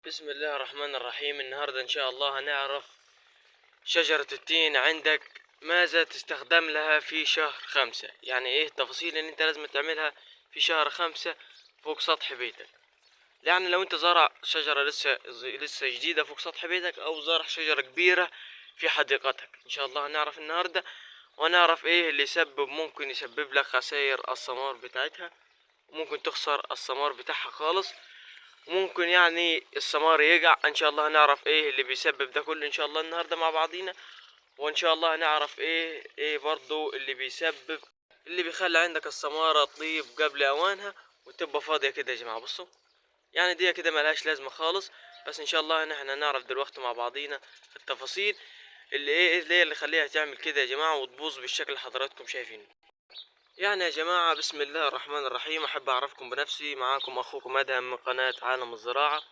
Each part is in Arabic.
بسم الله الرحمن الرحيم. النهاردة ان شاء الله هنعرف شجرة التين عندك ماذا تستخدم لها في شهر 5. يعني ايه التفاصيل اللي انت لازم تعملها في شهر 5 فوق سطح بيتك. يعني لو انت زرع شجرة لسه جديدة فوق سطح بيتك، او زرع شجرة كبيرة في حديقتك، ان شاء الله هنعرف النهاردة ونعرف ايه اللي ممكن يسبب لك خسائر الثمار بتاعتها، وممكن تخسر الثمار بتاعها خالص، ممكن يعني الثمار يقع. ان شاء الله هنعرف ايه اللي بيسبب ده كله ان شاء الله النهارده مع بعضينا. وان شاء الله هنعرف ايه برضو اللي بيسبب اللي بيخلي عندك الثمارة تطيب قبل اوانها وتبقى فاضية كده. يا جماعة بصوا، يعني دي كده ملهاش لازمة خالص، بس ان شاء الله نحن هنعرف دلوقتي مع بعضينا التفاصيل اللي اللي يخليها تعمل كده يا جماعة وتبوظ بالشكل اللي حضراتكم شايفينه. يعني يا جماعة بسم الله الرحمن الرحيم، احب اعرفكم بنفسي. معاكم اخوكم ادهم من قناة عالم الزراعة.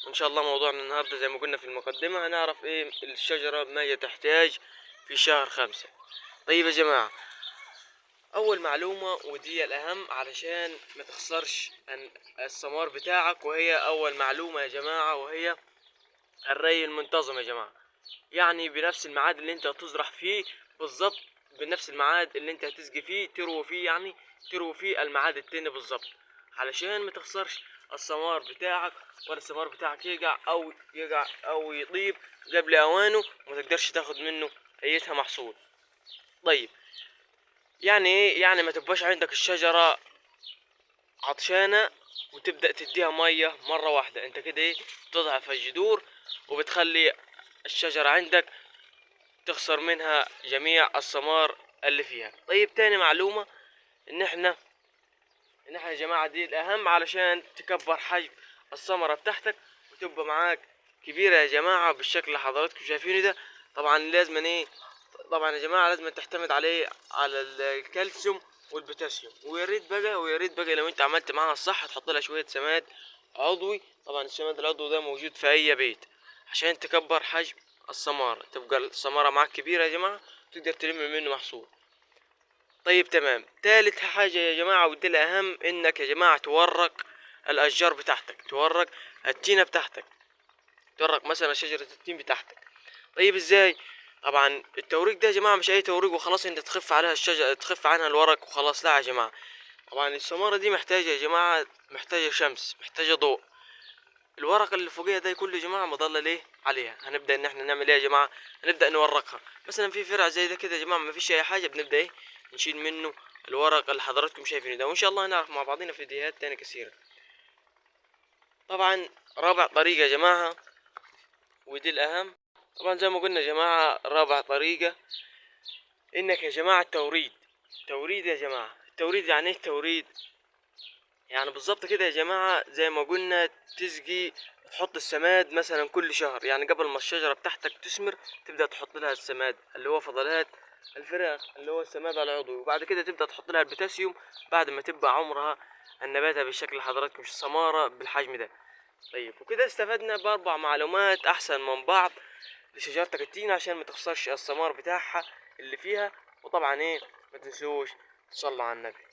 وان شاء الله موضوعنا النهاردة زي ما قلنا في المقدمة هنعرف ايه الشجرة ما هي تحتاج في شهر 5. طيب يا جماعة، اول معلومة ودي الاهم علشان ما تخسرش الثمار بتاعك، وهي اول معلومة يا جماعة، وهي الري المنتظم. يا جماعة يعني بنفس الميعاد اللي انت هتزرع فيه بالظبط، بنفس الميعاد اللي انت هتسقي فيه تروي فيه، يعني تروي فيه الميعاد التاني بالظبط، علشان ما تخسرش الثمار بتاعك، ولا الثمار بتاعك يقع او يطيب قبل اوانه وما تقدرش تاخد منه ايتها محصول. طيب يعني ايه؟ يعني ما تبقاش عندك الشجرة عطشانة وتبدأ تديها مية مرة واحدة، انت كده ايه بتضعف الجذور وبتخلي الشجرة عندك تخسر منها جميع الثمار اللي فيها. طيب تاني معلومة، ان احنا يا جماعة دي الاهم علشان تكبر حجم الثمرة بتاعتك وتبقى معاك كبيرة يا جماعة بالشكل اللي حضراتكم شايفينه ده. طبعا لازم ايه؟ طبعا يا جماعة لازم تعتمد على الكالسيوم والبوتاسيوم، ويا ريت بقى لو انت عملت معاها الصح تحط لها شوية سماد عضوي. طبعا السماد العضوي ده موجود في اي بيت عشان تكبر حجم الثمرة، تبقى الثمرة معاك كبيرة يا جماعة، تقدر تلم منه محصول. طيب تمام. تالت حاجة يا جماعة ودي الأهم، إنك يا جماعة تورق الأشجار بتاعتك، تورق التينة بتاعتك، تورق مثلا شجرة التين بتاعتك. طيب إزاي؟ طبعا التوريق ده يا جماعة مش أي توريق وخلاص أنت تخف عليها الشجرة، تخف عنها الورق وخلاص، لا يا جماعة. طبعا الثمرة دي محتاجة يا جماعة، محتاجة شمس، محتاجة ضوء. الورق اللي فوقيها ده كله يا جماعة مظلل ايه عليها. هنبدأ ان احنا نعمل ايه يا جماعة؟ هنبدأ نورقها. مثلا في فرع زي ده كده يا جماعة ما فيش اي حاجة، بنبدأ ايه نشيل منه الورق اللي حضراتكم شايفينه ده، وان شاء الله هنعرف مع بعضنا في فيديوهات تانية كثيرة. طبعا رابع طريقة يا جماعة ودي الاهم، طبعا زي ما قلنا يا جماعة رابع طريقة انك يا جماعة توريد يا جماعة. التوريد يعني ايه التوريد؟ يعني بالظبط كده يا جماعة زي ما قلنا تسقي، تحط السماد مثلا كل شهر، يعني قبل ما الشجرة بتاعتك تثمر تبدأ تحط لها السماد اللي هو فضلات الفراخ اللي هو السماد العضوي، وبعد كده تبدأ تحط لها البوتاسيوم بعد ما تبقى عمرها النباتة بالشكل اللي حضراتكم مش سمارة بالحجم ده. طيب وكده استفدنا بأربع معلومات أحسن من بعض لشجرتك التين عشان ما تخسرش الثمار بتاعها اللي فيها. وطبعا ايه، ما تنسوش تصلوا على النبي.